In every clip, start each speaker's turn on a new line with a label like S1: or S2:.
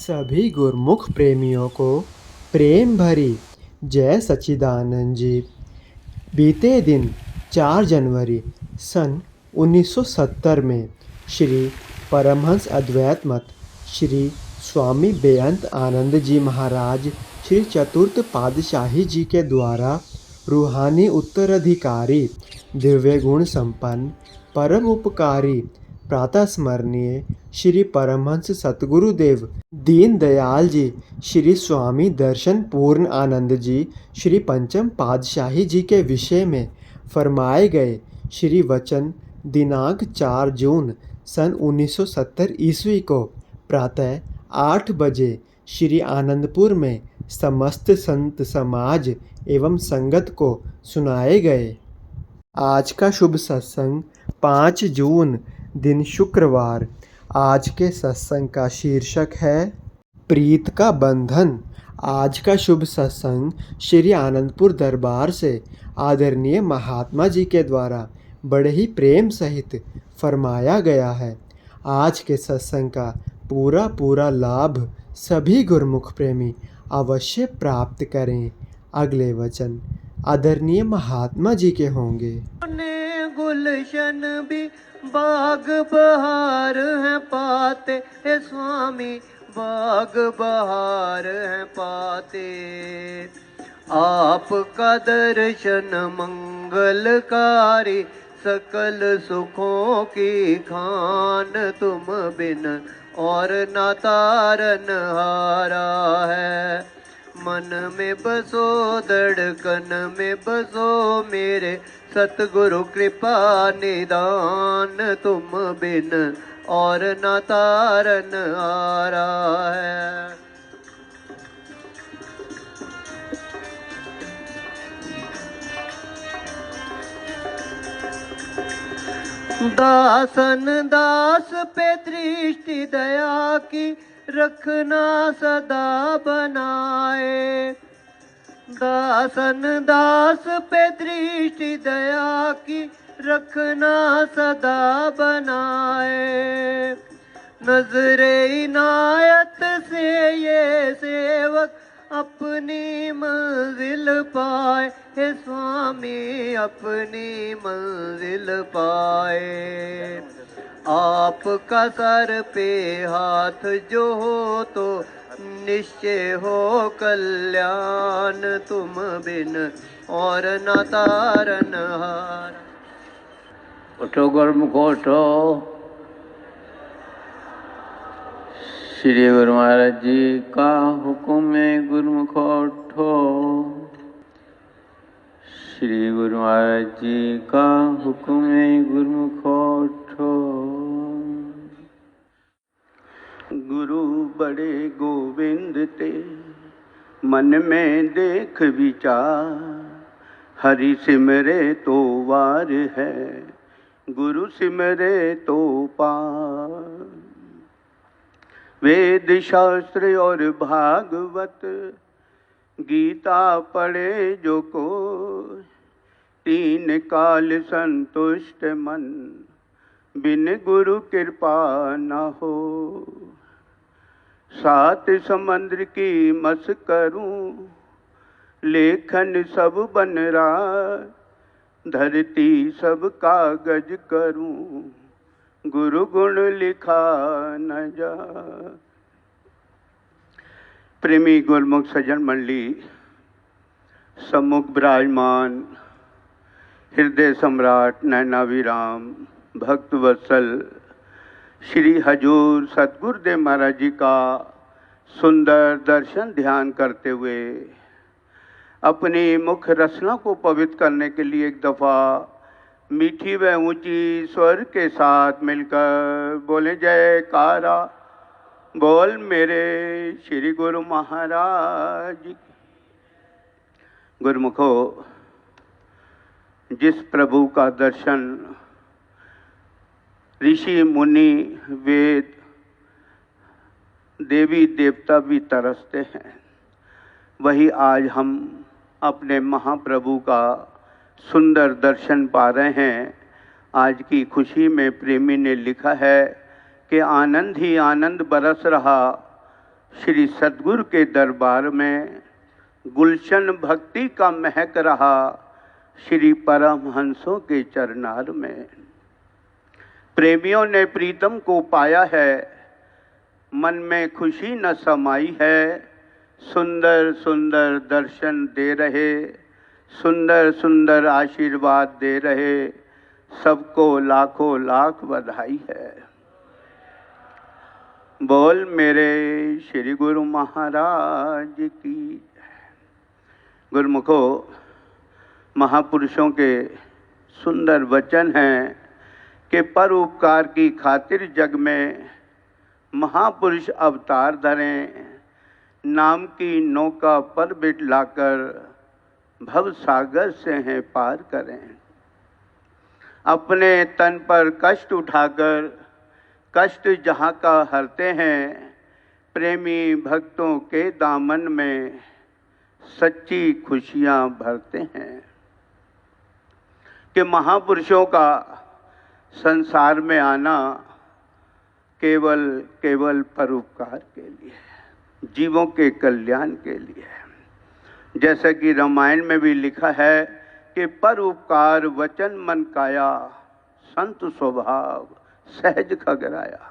S1: सभी गुरमुख प्रेमियों को प्रेम भरी जय सच्चिदानंद जी। बीते दिन 4 जनवरी सन 1970 में श्री परमहंस अद्वैत मत श्री स्वामी बेअंत आनंद जी महाराज श्री चतुर्थ पातशाही जी के द्वारा रूहानी उत्तराधिकारी दिव्य गुण संपन्न परम उपकारी प्रातः स्मरणीय श्री परमहंस सतगुरुदेव दीन दयाल जी श्री स्वामी दर्शन पूर्ण आनंद जी श्री पंचम पातशाही जी के विषय में फरमाए गए श्री वचन दिनांक 4 जून सन 1970 ईस्वी को प्रातः 8 बजे श्री आनंदपुर में समस्त संत समाज एवं संगत को सुनाए गए। आज का शुभ सत्संग 5 जून दिन शुक्रवार। आज के सत्संग का शीर्षक है प्रीत का बंधन। आज का शुभ सत्संग श्री आनंदपुर दरबार से आदरणीय महात्मा जी के द्वारा बड़े ही प्रेम सहित फरमाया गया है। आज के सत्संग का पूरा लाभ सभी गुरमुख प्रेमी अवश्य प्राप्त करें। अगले वचन आदरणीय महात्मा जी के होंगे।
S2: गुलशन भी बाग बहार है पाते हे स्वामी, बाग बहार है पाते। आपका दर्शन मंगलकारी, सकल सुखों की खान तुम बिन और ना तारन हारा है। मन में बसो धड़कन में बसो मेरे सतगुरु कृपा निदान तुम बिन और न तारन हारा है। दासन दास पे दृष्टि दया की रखना सदा बनाए। दासन दास पे दृष्टि दया की रखना सदा बनाए। नजरे इनायत से ये सेवक अपनी मंजिल पाए हे स्वामी, अपनी मंजिल पाए। आपका सर पे हाथ जो हो तो निश्चय हो कल्याण तुम बिन और न तारन हार।
S3: उठो गुरमुखो उठो। श्री गुरु महाराज जी का हुक्म है गुरमुखो उठो। श्री गुरु महाराज जी का हुक्म है गुरमुखो उठो।
S4: गुरु बड़े गोविंद ते मन में देख विचार, हरि सिमरे तो वार है, गुरु सिमरे तो पार। वेद शास्त्र और भागवत गीता पढ़े जो को, तीन काल संतुष्ट मन बिन गुरु कृपा न हो। सात समुद्र की मस करूं, लेखन सब बन रहा, धरती सब कागज करूं, गुरु गुण लिखा न जा। प्रेमी गुरमुख सज्जन मंडली, सम्मुख विराजमान हृदय सम्राट नैनाभिराम भक्त वत्सल श्री हजूर सतगुरुदेव महाराज जी का सुंदर दर्शन ध्यान करते हुए अपनी मुख रचना को पवित्र करने के लिए एक दफ़ा मीठी व ऊंची स्वर के साथ मिलकर बोले जयकारा बोल मेरे श्री गुरु महाराज। गुरुमुखो, जिस प्रभु का दर्शन ऋषि मुनि वेद देवी देवता भी तरसते हैं, वही आज हम अपने महाप्रभु का सुंदर दर्शन पा रहे हैं। आज की खुशी में प्रेमी ने लिखा है कि आनंद ही आनंद बरस रहा, श्री सद्गुरु के दरबार में गुलशन भक्ति का महक रहा श्री परमहंसों के चरनार में। प्रेमियों ने प्रीतम को पाया है, मन में खुशी न समाई है। सुंदर सुंदर दर्शन दे रहे, सुंदर सुंदर आशीर्वाद दे रहे, सबको लाखों लाख बधाई है। बोल मेरे श्री गुरु महाराज की। गुरुमुखों, महापुरुषों के सुंदर वचन हैं कि परोपकार की खातिर जग में महापुरुष अवतार धरें, नाम की नौका पर बिठलाकर भव सागर से हैं पार करें। अपने तन पर कष्ट उठाकर कष्ट जहाँ का हरते हैं, प्रेमी भक्तों के दामन में सच्ची खुशियाँ भरते हैं। कि महापुरुषों का संसार में आना केवल केवल परोपकार के लिए, जीवों के कल्याण के लिए है। जैसा कि रामायण में भी लिखा है कि परोपकार वचन मन काया, संत स्वभाव सहज खगराया।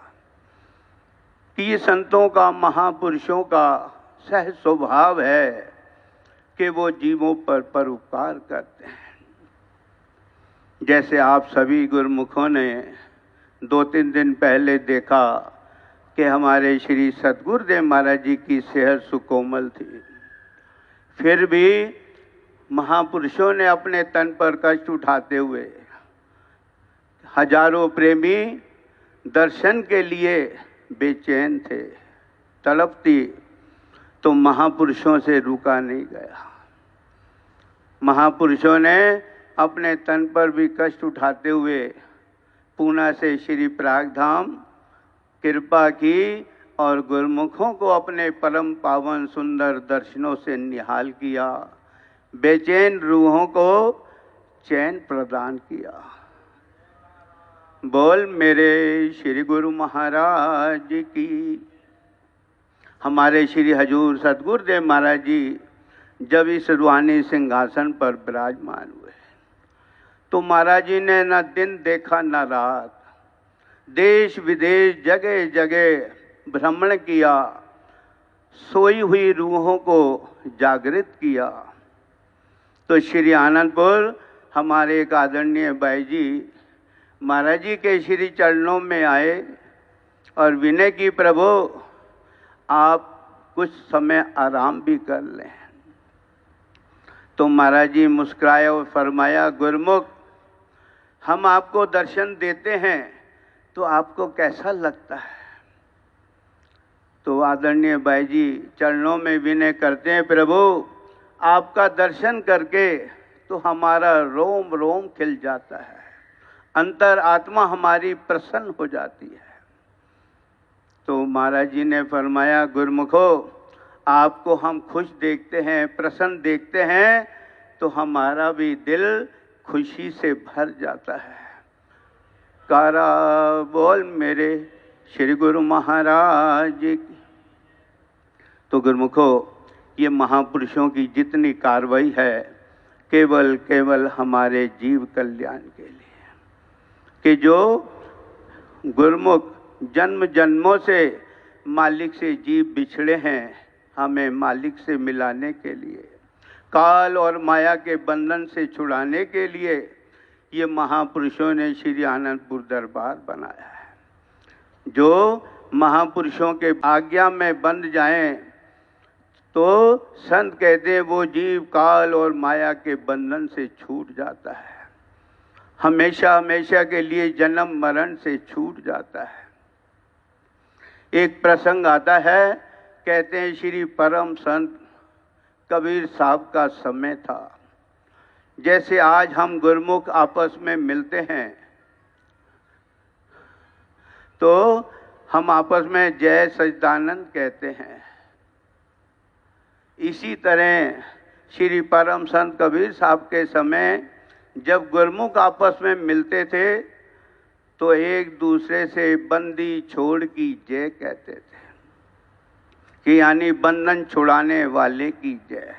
S4: कि ये संतों का, महापुरुषों का सहज स्वभाव है कि वो जीवों पर परोपकार करते हैं। जैसे आप सभी गुरुमुखों ने 2-3 दिन पहले देखा कि हमारे श्री सद्गुरुदेव महाराज जी की सेहत सुकोमल थी, फिर भी महापुरुषों ने अपने तन पर कष्ट उठाते हुए हजारों प्रेमी दर्शन के लिए बेचैन थे, तड़प थी, तो महापुरुषों से रुका नहीं गया। महापुरुषों ने अपने तन पर भी कष्ट उठाते हुए पूना से श्री प्रागधाम कृपा की और गुरुमुखों को अपने परम पावन सुंदर दर्शनों से निहाल किया, बेचैन रूहों को चैन प्रदान किया। बोल मेरे श्री गुरु महाराज की। हमारे श्री हजूर सतगुरुदेव महाराज जी जब इस रूहानी सिंहासन पर विराजमान हुए तो महाराज जी ने न दिन देखा न रात, देश विदेश जगह जगह भ्रमण किया, सोई हुई रूहों को जागृत किया। तो श्री आनंदपुर हमारे एक आदरणीय भाई जी महाराज जी के श्री चरणों में आए और विनय की, प्रभु आप कुछ समय आराम भी कर लें। तो महाराज जी मुस्कुराए और फरमाया, गुरुमुख हम आपको दर्शन देते हैं तो आपको कैसा लगता है? तो आदरणीय भाई जी चरणों में विनय करते हैं, प्रभु आपका दर्शन करके तो हमारा रोम रोम खिल जाता है, अंतर आत्मा हमारी प्रसन्न हो जाती है। तो महाराज जी ने फरमाया, गुरुमुखो आपको हम खुश देखते हैं, प्रसन्न देखते हैं तो हमारा भी दिल खुशी से भर जाता है। कारा बोल मेरे श्री गुरु महाराज की। तो गुरुमुखो ये महापुरुषों की जितनी कार्रवाई है केवल केवल हमारे जीव कल्याण के लिए, कि जो गुरुमुख जन्म जन्मों से मालिक से जीव बिछड़े हैं, हमें मालिक से मिलाने के लिए, काल और माया के बंधन से छुड़ाने के लिए ये महापुरुषों ने श्री आनंदपुर दरबार बनाया है। जो महापुरुषों के आज्ञा में बंध जाएं तो संत कहते हैं वो जीव काल और माया के बंधन से छूट जाता है, हमेशा हमेशा के लिए जन्म मरण से छूट जाता है। एक प्रसंग आता है, कहते हैं श्री परम संत कबीर साहब का समय था। जैसे आज हम गुरुमुख आपस में मिलते हैं तो हम आपस में जय सच्चिदानंद कहते हैं, इसी तरह श्री परम संत कबीर साहब के समय जब गुरुमुख आपस में मिलते थे तो एक दूसरे से बंदी छोड़ की जय कहते थे कि यानी बंधन छुड़ाने वाले की जय।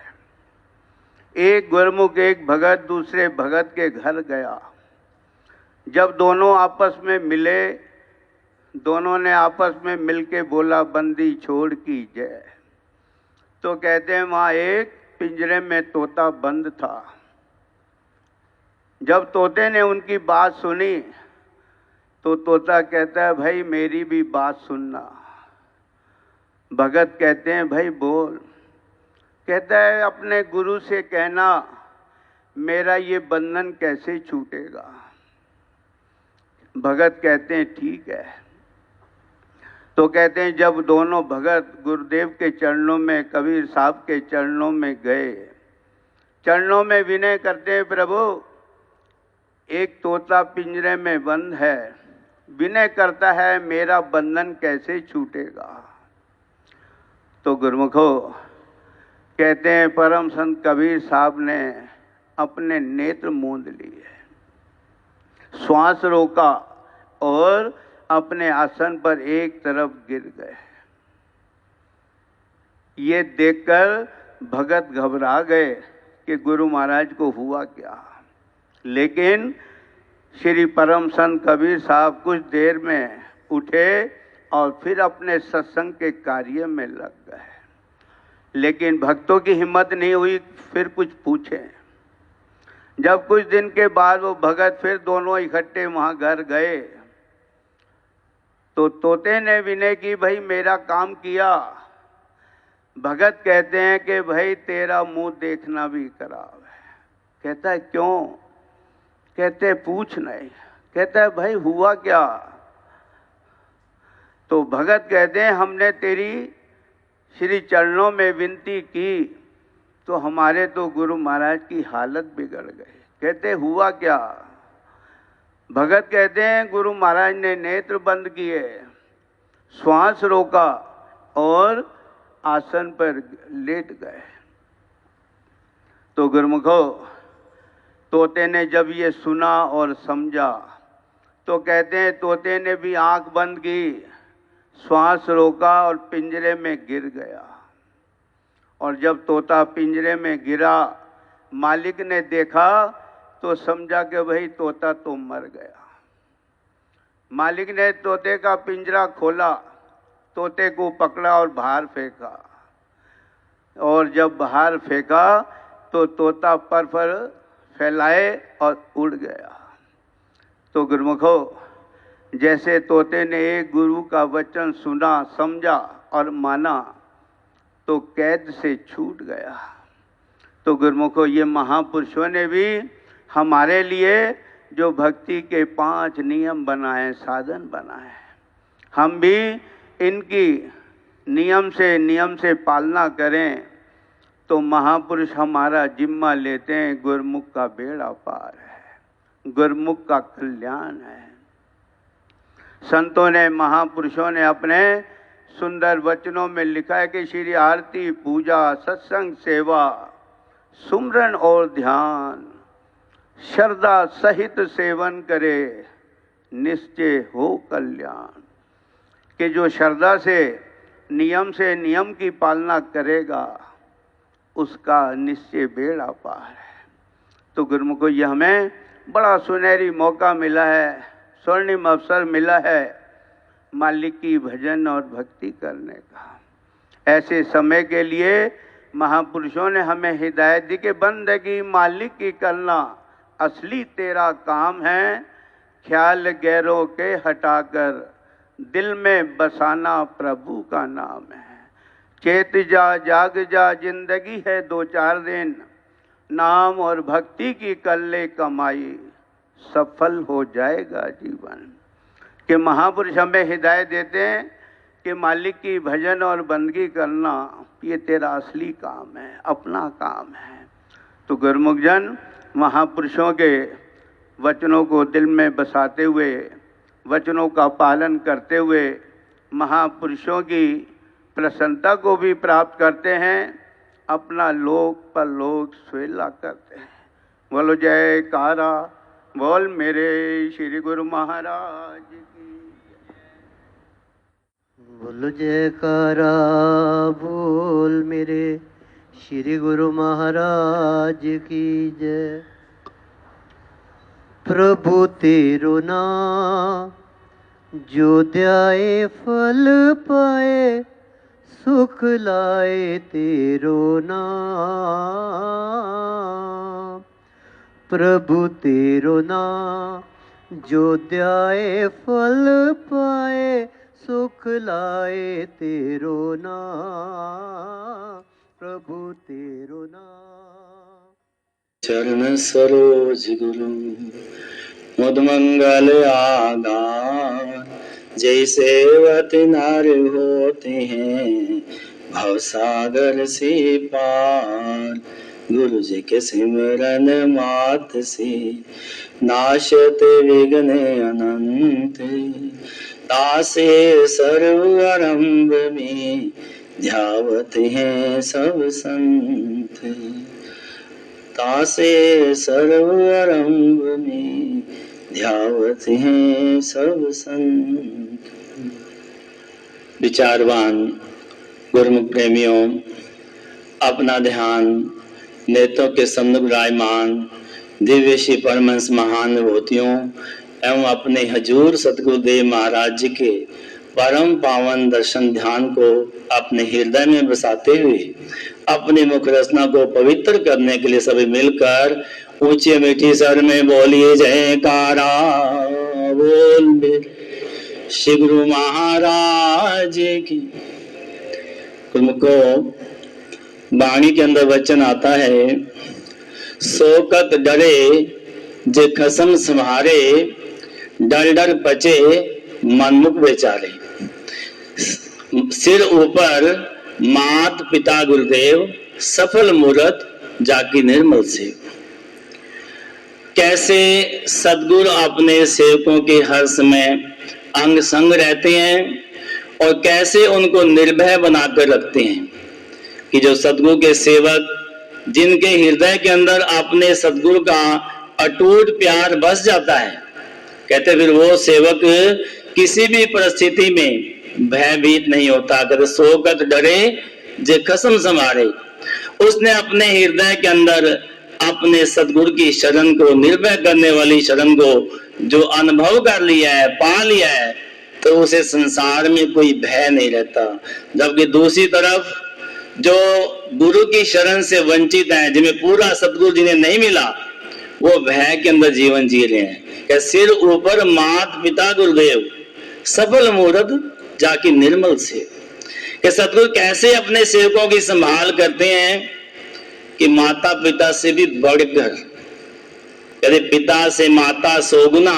S4: एक गुरमुख एक भगत दूसरे भगत के घर गया। जब दोनों आपस में मिले, दोनों ने आपस में मिलके बोला बंदी छोड़ की जय। तो कहते हैं वहां एक पिंजरे में तोता बंद था। जब तोते ने उनकी बात सुनी तो तोता कहता है भाई मेरी भी बात सुनना। भगत कहते हैं भाई बोल। कहता है अपने गुरु से कहना मेरा ये बंधन कैसे छूटेगा। भगत कहते हैं ठीक है। तो कहते हैं जब दोनों भगत गुरुदेव के चरणों में, कबीर साहब के चरणों में गए, चरणों में विनय करते हैं प्रभु एक तोता पिंजरे में बंद है, विनय करता है मेरा बंधन कैसे छूटेगा। तो गुरुमुखो कहते हैं परम संत कबीर साहब ने अपने नेत्र मूंद लिए, श्वास रोका और अपने आसन पर एक तरफ गिर गए। ये देखकर भगत घबरा गए कि गुरु महाराज को हुआ क्या। लेकिन श्री परम संत कबीर साहब कुछ देर में उठे और फिर अपने सत्संग के कार्य में लग गए। लेकिन भक्तों की हिम्मत नहीं हुई फिर कुछ पूछे। जब कुछ दिन के बाद वो भगत फिर दोनों इकट्ठे वहां घर गए तो तोते ने विनय की भाई मेरा काम किया। भगत कहते हैं कि भाई तेरा मुंह देखना भी खराब है। कहता है क्यों। कहते पूछ नहीं। कहता है भाई हुआ क्या। तो भगत कहते हैं हमने तेरी श्री चरणों में विनती की तो हमारे तो गुरु महाराज की हालत बिगड़ गई। कहते हुआ क्या। भगत कहते हैं गुरु महाराज ने नेत्र बंद किए, श्वास रोका और आसन पर लेट गए। तो गुरुमुखो तोते ने जब ये सुना और समझा तो कहते हैं तोते ने भी आंख बंद की, श्वास रोका और पिंजरे में गिर गया। और जब तोता पिंजरे में गिरा मालिक ने देखा तो समझा कि भाई तोता तो मर गया। मालिक ने तोते का पिंजरा खोला, तोते को पकड़ा और बाहर फेंका। और जब बाहर फेंका तो तोता पर फैलाए और उड़ गया। तो गुरुमुखो जैसे तोते ने एक गुरु का वचन सुना, समझा और माना तो कैद से छूट गया। तो गुरुमुखो ये महापुरुषों ने भी हमारे लिए जो भक्ति के 5 नियम बनाए, साधन बनाए, हम भी इनकी नियम से पालना करें तो महापुरुष हमारा जिम्मा लेते हैं। गुरुमुख का बेड़ा पार है, गुरुमुख का कल्याण है। संतों ने, महापुरुषों ने अपने सुंदर वचनों में लिखा है कि श्री आरती, पूजा, सत्संग, सेवा, सुमरन और ध्यान श्रद्धा सहित सेवन करे, निश्चय हो कल्याण। कि जो श्रद्धा से नियम की पालना करेगा उसका निश्चय बेड़ा पार है। तो गुरुमुखो ये हमें बड़ा सुनहरी मौका मिला है, स्वर्णिम अवसर मिला है मालिक की भजन और भक्ति करने का। ऐसे समय के लिए महापुरुषों ने हमें हिदायत दी कि बंदगी मालिक की करना असली तेरा काम है, ख्याल गैरों के हटाकर दिल में बसाना प्रभु का नाम है। चेत जा जाग जा जिंदगी है 2-4 दिन, नाम और भक्ति की कर ले कमाई, सफल हो जाएगा जीवन। कि महापुरुष हमें हिदायत देते हैं कि मालिक की भजन और बंदगी करना ये तेरा असली काम है, अपना काम है। तो गुरुमुख जन महापुरुषों के वचनों को दिल में बसाते हुए, वचनों का पालन करते हुए महापुरुषों की प्रसन्नता को भी प्राप्त करते हैं, अपना लोक परलोक सुहेला करते हैं। बोलो जयकारा बोल मेरे श्री गुरु महाराज की।
S2: बोल जयकारा बोल मेरे श्री गुरु महाराज की जय। प्रभु तेरो नाम जो ध्याए फल पाए, सुख लाए तेरो नाम। प्रभु तेरो नाम जो ध्याए फल पाए, सुख लाए तेरो नाम। प्रभु तेरो नाम।
S5: चरण सरोज गुरु मुद मंगल आगार, जैसे सेवति नर होते हैं भव सागर से पार। गुरु जी के सिमरन मात से नाशत विघ्न अनंत, तासे सर्व आरंभ में ध्यावत हैं सब संत। तासे सर्व आरंभ में ध्यावत हैं सब संत। विचारवान गुरुमुख प्रेमियों, अपना ध्यान नेत्रों के सन्मुख विराजमान दिव्य श्री परमहंस महानुभूतियों एवं अपने हजूर सतगुरुदेव महाराज जी के परम पावन दर्शन ध्यान को अपने हृदय में बसाते हुए अपनी मुख रचना को पवित्र करने के लिए सभी मिलकर ऊंचे मीठी स्वर में बोलिए जयकारा बोल श्री गुरु महाराज की। तुमको वाणी के अंदर वचन आता है, शोकत डरे जे खसम संहारे, डर डर पचे मनमुख बेचारे। सिर ऊपर मात पिता गुरुदेव, सफल मूरत जाकी निर्मल सेव। कैसे सदगुरु अपने सेवकों के हर समय अंग संग रहते हैं और कैसे उनको निर्भय बनाकर रखते हैं कि जो सदगुरु के सेवक जिनके हृदय के अंदर अपने सदगुरु का अटूट प्यार बस जाता है, कहते फिर वो सेवक किसी भी परिस्थिति में भयभीत नहीं होता। कहते सोगत डरे जे खसम संवारे। उसने अपने हृदय के अंदर अपने सदगुरु की शरण को, निर्भय करने वाली शरण को जो अनुभव कर लिया है, पा लिया है, तो उसे संसार में कोई भय नहीं रहता। जबकि दूसरी तरफ जो गुरु की शरण से वंचित हैं, जिन्हें पूरा सदगुरु जिन्हें नहीं मिला, वो भय के अंदर जीवन जी रहे हैं। क्या सिर ऊपर मात पिता गुरुदेव, सफल मूरत जाकी निर्मल से। कि सदगुरु कैसे अपने सेवकों की संभाल करते हैं कि माता पिता से भी बढ़कर, यदि पिता से माता सोगुना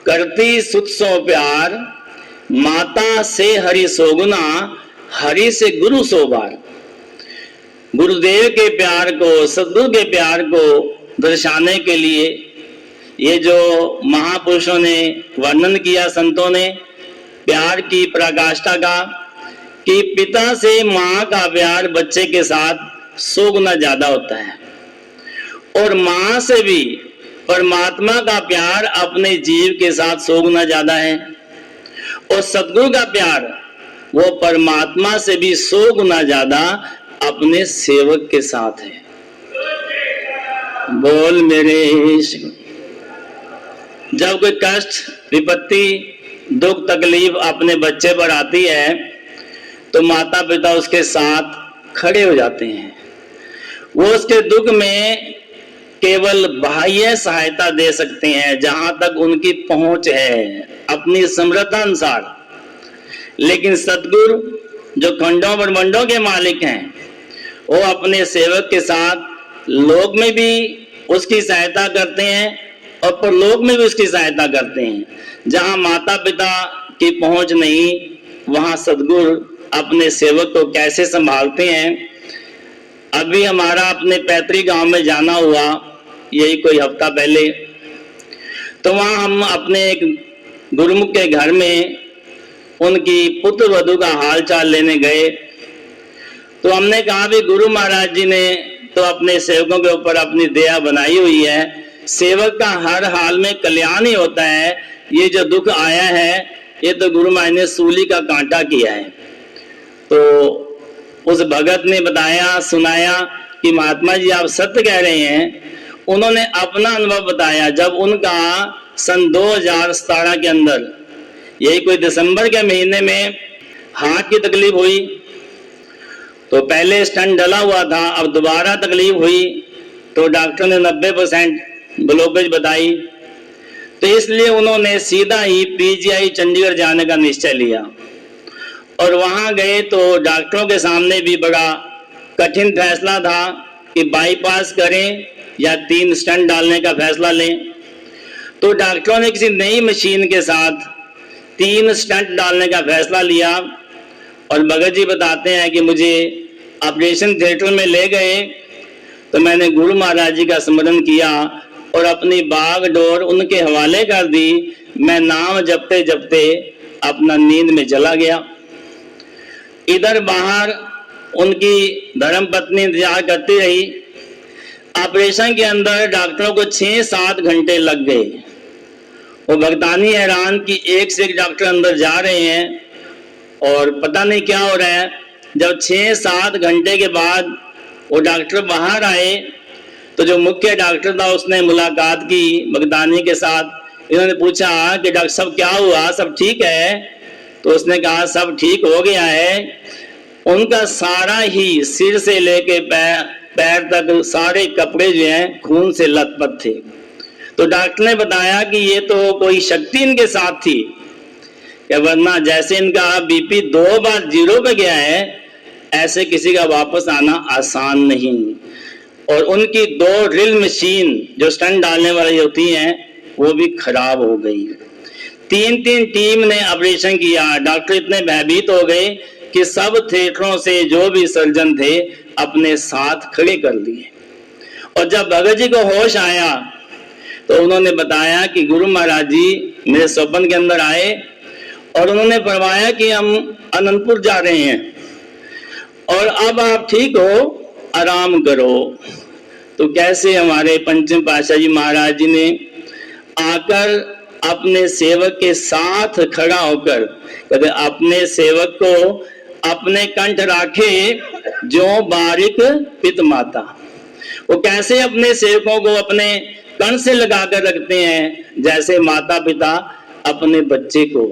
S5: करती सुत सो प्यार, माता से हरि सोगुना हरि से गुरु सो बार। गुरुदेव के प्यार को, सदगुरु के प्यार को दर्शाने के लिए ये जो महापुरुषों ने वर्णन किया, संतों ने प्यार की पराकाष्ठा का, कि पिता से माँ का प्यार बच्चे के साथ 100 गुना ज्यादा होता है, और माँ से भी परमात्मा का प्यार अपने जीव के साथ 100 गुना ज्यादा है, और सदगुरु का प्यार वो परमात्मा से भी 100 गुना ज्यादा अपने सेवक के साथ है। बोल मेरे जब कोई कष्ट, विपत्ति, दुख, तकलीफ अपने बच्चे पर आती है तो माता पिता उसके साथ खड़े हो जाते हैं। वो उसके दुख में केवल बाह्य सहायता दे सकते हैं जहां तक उनकी पहुंच है, अपनी समर्था अनुसार। लेकिन सदगुरु जो खंडों ब्रह्मांडों के मालिक हैं, वो अपने सेवक के साथ लोक में भी उसकी सहायता करते हैं और परलोक में भी उसकी सहायता करते हैं। जहां माता पिता की पहुंच नहीं, वहां सदगुरु अपने सेवक को कैसे संभालते हैं। अभी हमारा अपने पैतृक गांव में जाना हुआ, यही कोई हफ्ता पहले, तो वहां हम अपने एक गुरुमुख के घर में उनकी पुत्र वधू का हाल चाल लेने गए। तो हमने कहा भी गुरु महाराज जी ने तो अपने सेवकों के ऊपर अपनी दया बनाई हुई है, सेवक का हर हाल में कल्याण ही होता है। ये जो दुख आया है ये तो गुरु महाराज ने सूली का कांटा किया है। तो उस भगत ने बताया, सुनाया कि महात्मा जी आप सत्य कह रहे हैं। उन्होंने अपना अनुभव बताया। जब उनका सन 2017 के अंदर, यही कोई दिसंबर के महीने में हार्ट की तकलीफ हुई, तो पहले स्टंट डला हुआ था, अब दोबारा तकलीफ हुई, तो डॉक्टर ने 90% ब्लॉकेज बताई। तो इसलिए उन्होंने सीधा ही पीजीआई चंडीगढ़ जाने का निश्चय लिया। और वहां गए तो डॉक्टरों के सामने भी बड़ा कठिन फैसला था कि बाईपास करें या 3 स्टंट डालने का फैसला लें। तो डॉक्टरों ने किसी नई मशीन के साथ 3 स्टंट डालने का फैसला लिया। और भगत जी बताते हैं कि मुझे ऑपरेशन थिएटर में ले गए तो मैंने गुरु महाराज जी का स्मरण किया और अपनी बागडोर उनके हवाले कर दी। मैं नाम जपते जपते अपना नींद में चला गया। इधर बाहर उनकी धर्मपत्नी इंतजार करती रही। ऑपरेशन के अंदर डॉक्टरों को 6-7 घंटे लग गए। वो भगतानी हैरान कि एक से एक डॉक्टर अंदर जा रहे हैं और पता नहीं क्या हो रहा है। जब 6-7 घंटे के बाद वो डॉक्टर बाहर आए तो जो मुख्य डॉक्टर था उसने मुलाकात की भगतानी के साथ। इन्होंने पूछा कि डॉक्टर साहब क्या हुआ, सब ठीक है? तो उसने कहा सब ठीक हो गया है। उनका सारा ही सिर से लेके पैर तक सारे कपड़े जो हैं खून से लथपथ थे। तो डॉक्टर ने बताया कि ये तो कोई शक्ति इनके साथ थी, वरना जैसे इनका बीपी 2 बार 0 पे गया है ऐसे किसी का वापस आना आसान नहीं। और उनकी 2 ड्रिल मशीन जो स्टंट डालने वाली होती हैं वो भी खराब हो गई। 3 टीम ने ऑपरेशन किया। डॉक्टर इतने भयभीत हो गए कि सब थिएटरों से जो भी सर्जन थे अपने साथ खड़े कर लिए। और जब भगत जी को होश आया तो उन्होंने बताया कि गुरु महाराज जी मेरे स्वप्न के अंदर आए और उन्होंने फरमाया कि हम अनंतपुर जा रहे हैं और अब आप ठीक हो, आराम करो। तो कैसे हमारे पंचम पातशाह जी महाराज जी ने आकर अपने सेवक के साथ खड़ा होकर कहते अपने सेवक को अपने कंठ राखे जो बारिक पित माता। वो कैसे अपने सेवकों को अपने कंठ से लगाकर रखते हैं जैसे माता पिता अपने बच्चे को।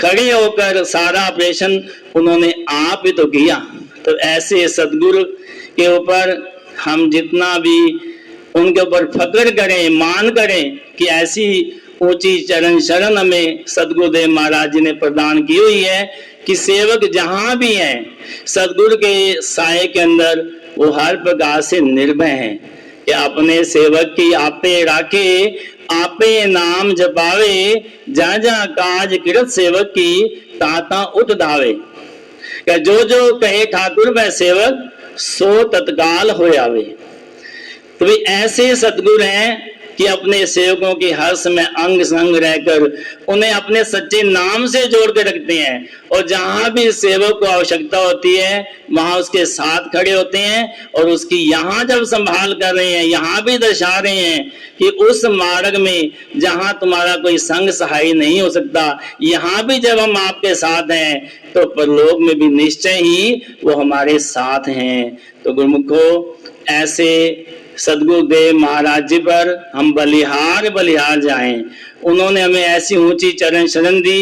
S5: खड़े होकर सारा ऑपरेशन उन्होंने आप ही तो किया। तो ऐसे सदगुरु के ऊपर हम जितना भी उनके ऊपर फक्र करें, मान करें कि ऐसी ऊंची चरण शरण हमें सदगुरुदेव महाराज जी ने प्रदान की हुई है कि सेवक जहां भी हैं सदगुरु के साये के अंदर वो हर प्रकार से निर्भय हैं कि अपने सेवक की आपे राखे, आपे नाम जपावे, जहाँ जहाँ काज किरत सेवक की ताता उठ धावे। जो जो कहे ठाकुर वह सेवक सो तत्काल हो आवे। तो भी ऐसे सतगुरु हैं कि अपने सेवकों की हर समय अंग संग रहकर उन्हें अपने सच्चे नाम से जोड़ के रखते हैं और जहां भी सेवक को आवश्यकता होती है वहां उसके साथ खड़े होते हैं और उसकी यहाँ जब संभाल कर रहे हैं, यहाँ भी दर्शा रहे हैं कि उस मार्ग में जहां तुम्हारा कोई संग सहाय नहीं हो सकता, यहाँ भी जब हम आपके साथ हैं तो परलोक में भी निश्चय ही वो हमारे साथ हैं। तो गुरुमुखो ऐसे सदगुरुदेव महाराज जी पर हम बलिहार जाएं। उन्होंने हमें ऐसी ऊंची चरण शरण दी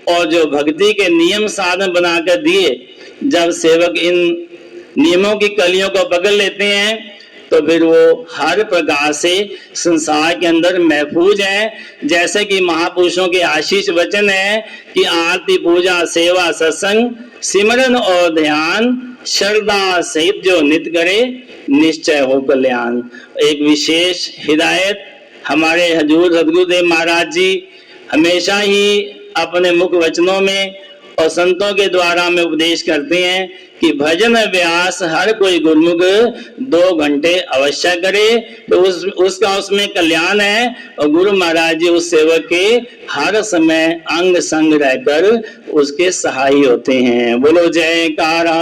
S5: और जो भक्ति के नियम साधन बनाकर दिए, जब सेवक इन नियमों की कलियों को पकड़ लेते हैं तो फिर वो हर प्रकार से संसार के अंदर महफूज है। जैसे कि महापुरुषों के आशीष वचन है कि आरती पूजा सेवा सत्संग सिमरन और ध्यान श्रद्धा सहित जो नित्य करे निश्चय हो कल्याण। एक विशेष हिदायत हमारे हजूर सदगुरुदेव महाराज जी हमेशा ही अपने मुख वचनों में और संतों के द्वारा में उपदेश करते हैं कि भजन व्यास हर कोई गुरुमुख 2 घंटे अवश्य करे तो उसका उसमें कल्याण है। और गुरु महाराज जी उस सेवक के हर समय अंग संग रहकर उसके सहाय होते हैं। बोलो जयकारा।